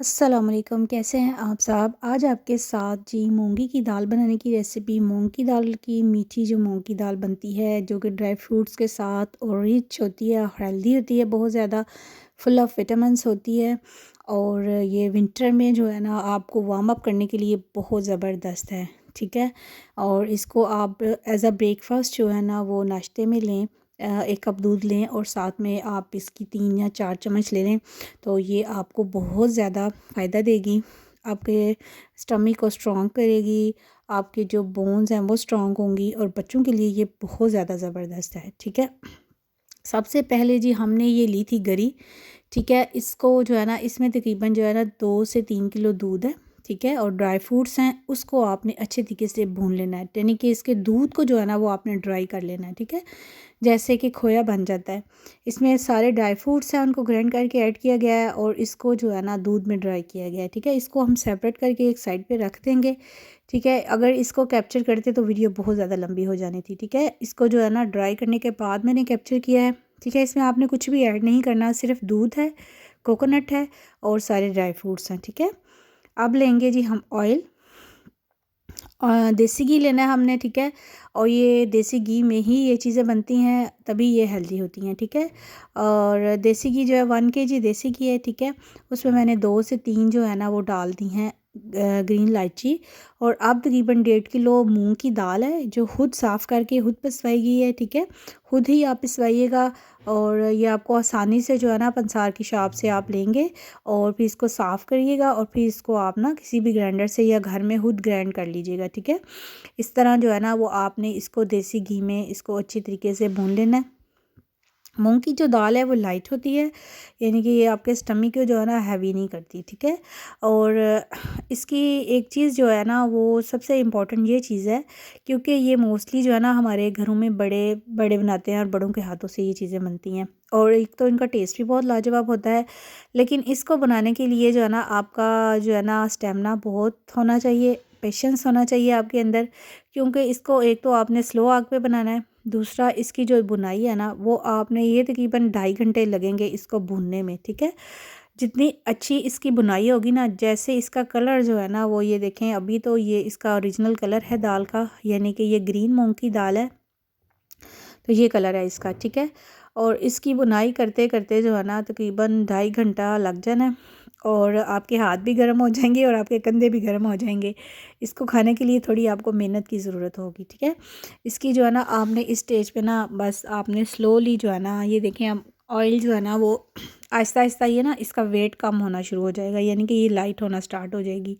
अस्सलाम वालेकुम, कैसे हैं आप साहब। आज आपके साथ जी मूंगी की दाल बनाने की रेसिपी। मूंग की दाल की मीठी जो मूंग की दाल बनती है जो कि ड्राई फ्रूट्स के साथ और रिच होती है, हेल्दी होती है, बहुत ज़्यादा फुल ऑफ विटामिन्स होती है। और ये विंटर में जो है ना आपको वार्म अप करने के लिए बहुत ज़बरदस्त है। ठीक है, और इसको आप एज़ अ ब्रेकफास्ट जो है ना वो नाश्ते में लें। 1 कप दूध लें और साथ में आप इसकी 3 या 4 चम्मच ले लें, तो ये आपको बहुत ज़्यादा फ़ायदा देगी। आपके स्टमक को स्ट्रॉन्ग करेगी, आपके जो बोन्स हैं वो स्ट्रॉन्ग होंगी और बच्चों के लिए ये बहुत ज़्यादा ज़बरदस्त है। ठीक है, सबसे पहले जी हमने ये ली थी गरी। ठीक है, इसको जो है ना इसमें तकरीबन जो है ना 2 से 3 किलो दूध है। ठीक है, और ड्राई फ्रूट्स हैं उसको आपने अच्छे तरीके से भून लेना है, यानी कि इसके दूध को जो है ना वो आपने ड्राई कर लेना है। ठीक है, जैसे कि खोया बन जाता है। इसमें सारे ड्राई फ्रूट्स हैं उनको ग्राइंड करके ऐड किया गया है और इसको जो है ना दूध में ड्राई किया गया है। ठीक है, इसको हम सेपरेट करके एक साइड पे रख देंगे। ठीक है, अगर इसको कैप्चर करते तो वीडियो बहुत ज़्यादा लंबी हो जानी थी। ठीक है, इसको जो है ना ड्राई करने के बाद मैंने कैप्चर किया है। ठीक है, इसमें आपने कुछ भी ऐड नहीं करना, सिर्फ दूध है, कोकोनट है और सारे ड्राई फ्रूट्स हैं। ठीक है, अब लेंगे जी हम ऑयल। देसी घी लेना है हमने। ठीक है, और ये देसी घी में ही ये चीज़ें बनती हैं, तभी ये हेल्दी होती हैं। ठीक है, और देसी घी जो है 1 केजी देसी घी है। ठीक है, उसमें मैंने 2 से 3 जो है ना वो डाल दी हैं ग्रीन इलायची। और अब तकरीबन 1.5 किलो मूंग की दाल है जो खुद साफ़ करके खुद पिसवाई गई है। ठीक है, खुद ही आप पिसवाइएगा और ये आपको आसानी से जो है ना पंसार की शॉप से आप लेंगे और फिर इसको साफ़ करिएगा और फिर इसको आप ना किसी भी ग्राइंडर से या घर में खुद ग्राइंड कर लीजिएगा। ठीक है, इस तरह जो है ना वो आपने इसको देसी घी में इसको अच्छी तरीके से भून लेना है। मूंग की जो दाल है वो लाइट होती है, यानी कि ये आपके स्टमक को जो है ना हैवी नहीं करती। ठीक है, और इसकी एक चीज़ जो है ना वो सबसे इम्पॉर्टेंट ये चीज़ है, क्योंकि ये मोस्टली जो है ना हमारे घरों में बड़े बड़े बनाते हैं और बड़ों के हाथों से ये चीज़ें बनती हैं और एक तो इनका टेस्ट भी बहुत लाजवाब होता है। लेकिन इसको बनाने के लिए जो है ना आपका जो है ना स्टेमिना बहुत होना चाहिए, पेशेंस होना चाहिए आपके अंदर, क्योंकि इसको एक तो आपने स्लो आग पे बनाना है, दूसरा इसकी जो बुनाई है ना वो आपने ये तकरीबन 2.5 घंटे लगेंगे इसको भूनने में। ठीक है, जितनी अच्छी इसकी बुनाई होगी ना, जैसे इसका कलर जो है ना वो ये देखें, अभी तो ये इसका ओरिजिनल कलर है दाल का, यानी कि ये ग्रीन मूंग की दाल है, तो ये कलर है इसका। ठीक है, और इसकी बुनाई करते करते जो है ना तकरीबन 2.5 घंटा लग जाना है और आपके हाथ भी गर्म हो जाएंगे और आपके कंधे भी गर्म हो जाएंगे। इसको खाने के लिए थोड़ी आपको मेहनत की ज़रूरत होगी। ठीक है, इसकी जो है ना आपने इस स्टेज पे ना बस आपने स्लोली जो है ना ये देखें, हम ऑयल जो है ना वो आहिस्ता आहिस्ता ये ना इसका वेट कम होना शुरू हो जाएगा, यानी कि ये लाइट होना स्टार्ट हो जाएगी।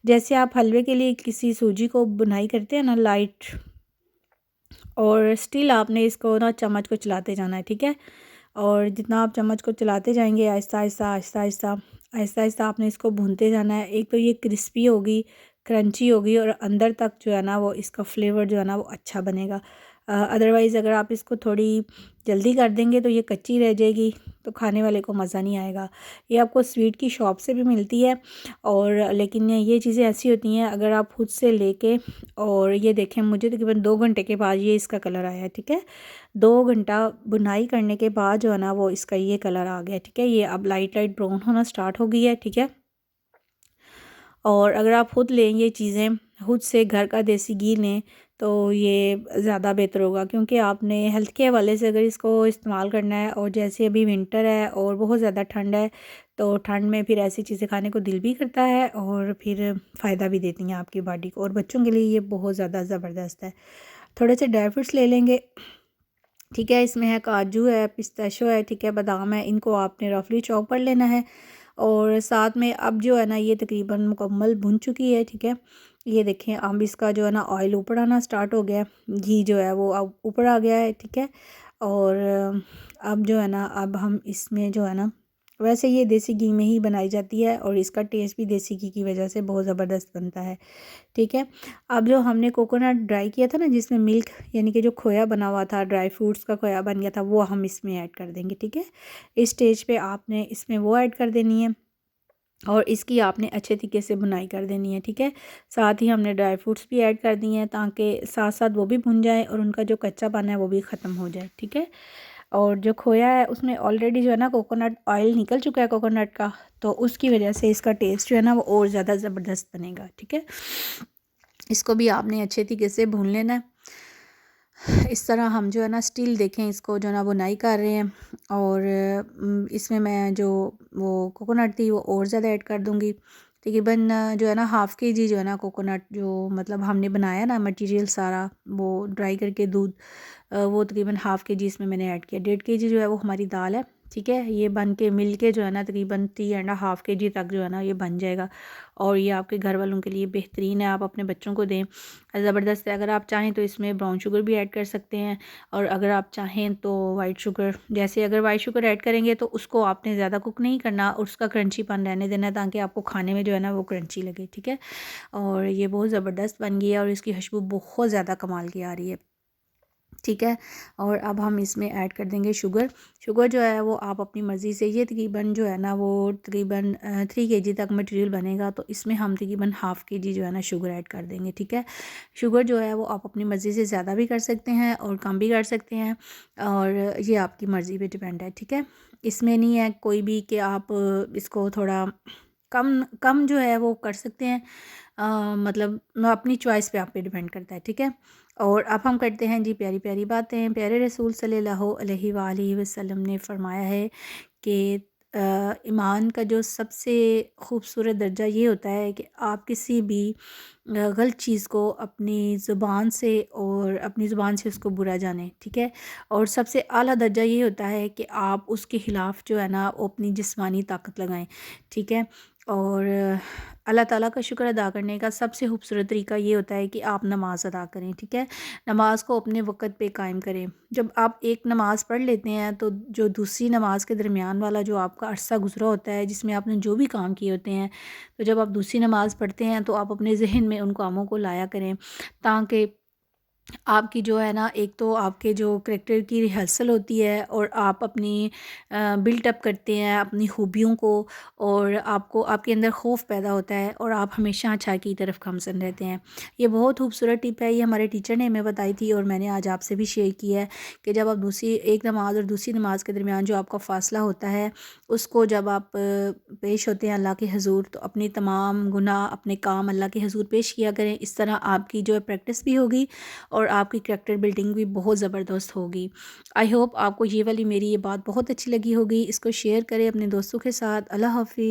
जैसे आप हलवे के लिए किसी सूजी को बुनाई करते हैं ना लाइट, और स्टिल आपने इसको ना चम्मच को चलाते जाना है। ठीक है, और जितना आप चम्मच को चलाते जाएंगे आहिस्ता आहिस्ता आहिस्ता आहिस्ता आहिस्ता आहिस्ता आपने इसको भूनते जाना है। एक तो ये क्रिस्पी होगी, क्रंची होगी और अंदर तक जो है ना वो इसका फ्लेवर जो है ना वो अच्छा बनेगा। अदरवाइज़ अगर आप इसको थोड़ी जल्दी कर देंगे तो ये कच्ची रह जाएगी, तो खाने वाले को मज़ा नहीं आएगा। ये आपको स्वीट की शॉप से भी मिलती है, और लेकिन ये चीज़ें ऐसी होती हैं अगर आप खुद से लेके, और ये देखें मुझे तकरीबन 2 घंटे के बाद ये इसका कलर आया है। ठीक है, 2 घंटा बुनाई करने के बाद जो है ना वो इसका ये कलर आ गया। ठीक है, ये अब लाइट लाइट ब्राउन होना स्टार्ट हो गई है। ठीक है, और अगर आप खुद लें ये चीज़ें, खुद से घर का देसी घी लें तो ये ज़्यादा बेहतर होगा, क्योंकि आपने हेल्थ के हवाले से अगर इसको इस्तेमाल करना है, और जैसे अभी विंटर है और बहुत ज़्यादा ठंड है, तो ठंड में फिर ऐसी चीज़ें खाने को दिल भी करता है और फिर फ़ायदा भी देती हैं आपकी बॉडी को, और बच्चों के लिए ये बहुत ज़्यादा ज़बरदस्त है। थोड़े से ड्राई फ्रूट्स ले लेंगे। ठीक है, इसमें है काजू है, पिस्ताशो है, ठीक है, बादाम है, इनको आपने रफली चॉप कर लेना है। और साथ में अब जो है ना ये तकरीबन मुकम्मल भुन चुकी है। ठीक है, ये देखें अब इसका जो है ना ऑयल ऊपर आना स्टार्ट हो गया है, घी जो है वो अब ऊपर आ गया है। ठीक है, और अब जो है ना अब हम इसमें जो है ना, वैसे ये देसी घी में ही बनाई जाती है और इसका टेस्ट भी देसी घी की वजह से बहुत ज़बरदस्त बनता है। ठीक है, अब जो हमने कोकोनट ड्राई किया था ना, जिसमें मिल्क यानी कि जो खोया बना हुआ था, ड्राई फ्रूट्स का खोया बन गया था, वो हम इसमें ऐड कर देंगे। ठीक है, इस स्टेज पे आपने इसमें वो ऐड कर देनी है और इसकी आपने अच्छे तरीके से बुनाई कर देनी है। ठीक है, साथ ही हमने ड्राई फ्रूट्स भी ऐड कर दिए हैं ताकि साथ साथ वो भी भुन जाए और उनका जो कच्चापन है वो भी ख़त्म हो जाए। ठीक है, और जो खोया है उसमें ऑलरेडी जो है ना कोकोनट ऑयल निकल चुका है कोकोनट का, तो उसकी वजह से इसका टेस्ट जो है ना वो और ज़्यादा ज़बरदस्त बनेगा। ठीक है, इसको भी आपने अच्छे तरीके से भून लेना है। इस तरह हम जो है ना स्टिल देखें इसको जो है ना बुनाई कर रहे हैं, और इसमें मैं जो वो कोकोनट थी वो और ज़्यादा ऐड कर दूँगी। तकरीबन जो है ना हाफ़ के जी जो है ना कोकोनट जो मतलब हमने बनाया ना मटेरियल सारा वो ड्राई करके दूध, वो तकरीबन हाफ़ के जी इसमें मैंने ऐड किया। 1.5 kg जो है वो हमारी दाल है। ठीक है, ये बन के मिल के जो है ना तकरीबन 3.5 kg तक जो है ना ये बन जाएगा, और ये आपके घर वालों के लिए बेहतरीन है, आप अपने बच्चों को दें, ज़बरदस्त है। अगर आप चाहें तो इसमें ब्राउन शुगर भी ऐड कर सकते हैं, और अगर आप चाहें तो वाइट शुगर, जैसे अगर वाइट शुगर ऐड करेंगे तो उसको आपने ज़्यादा कुक नहीं करना और उसका क्रंचीपन रहने देना, ताकि आपको खाने में जो है ना वो क्रंची लगे। ठीक है, और ये बहुत ज़बरदस्त बन गई है और इसकी खुशबू बहुत ज़्यादा कमाल की आ रही है। ठीक है, और अब हम इसमें ऐड कर देंगे शुगर। शुगर जो है वो आप अपनी मर्ज़ी से, ये तकरीबन जो है ना वो तकरीबन 3 kg तक मटेरियल बनेगा, तो इसमें हम तकरीबन हाफ़ के जी जो है ना शुगर ऐड कर देंगे। ठीक है, शुगर जो है वो आप अपनी मर्ज़ी से ज़्यादा भी कर सकते हैं और कम भी कर सकते हैं, और ये आपकी मर्ज़ी पे डिपेंड है। ठीक है, इसमें नहीं है कोई भी कि आप इसको थोड़ा कम कम जो है वो कर सकते हैं, मतलब अपनी चॉइस पे आप पे डिपेंड करता है। ठीक है, और अब हम करते हैं जी प्यारी प्यारी बातें। प्यारे रसूल सल्लल्लाहु अलैहि वसल्लम ने फरमाया है कि ईमान का जो सबसे ख़ूबसूरत दर्जा ये होता है कि आप किसी भी गलत चीज़ को अपनी ज़ुबान से और अपनी ज़ुबान से उसको बुरा जाने। ठीक है, और सबसे आला दर्जा ये होता है कि आप उसके ख़िलाफ़ जो है ना वो अपनी जिस्मानी ताकत लगाएं। ठीक है, और अल्लाह ताला का शुक्र अदा करने का सबसे खूबसूरत तरीका ये होता है कि आप नमाज़ अदा करें। ठीक है, नमाज़ को अपने वक़्त पे कायम करें। जब आप एक नमाज़ पढ़ लेते हैं तो जो दूसरी नमाज़ के दरमियान वाला जो आपका अरसा गुज़रा होता है जिसमें आपने जो भी काम किए होते हैं, तो जब आप दूसरी नमाज़ पढ़ते हैं तो आप अपने ज़हन में उन कामों को लाया करें, ताकि आपकी जो है ना एक तो आपके जो करैक्टर की रिहर्सल होती है और आप अपनी बिल्ट अप करते हैं अपनी खूबियों को, और आपको आपके अंदर खौफ पैदा होता है और आप हमेशा अच्छाई की तरफ गामज़न रहते हैं। ये बहुत खूबसूरत टिप है, ये हमारे टीचर ने हमें बताई थी और मैंने आज आपसे भी शेयर की है कि जब आप दूसरी एक नमाज़ और दूसरी नमाज़ के दरमियान जो आपका फ़ासला होता है उसको जब आप पेश होते हैं अल्लाह के हज़ूर, तो अपनी तमाम गुनाह अपने काम अल्लाह के हज़ूर पेश किया करें। इस तरह आपकी जो है प्रैक्टिस भी होगी और आपकी करैक्टर बिल्डिंग भी बहुत ज़बरदस्त होगी। आई होप आपको ये वाली मेरी ये बात बहुत अच्छी लगी होगी। इसको शेयर करें अपने दोस्तों के साथ। अल्लाह हाफ़िज़।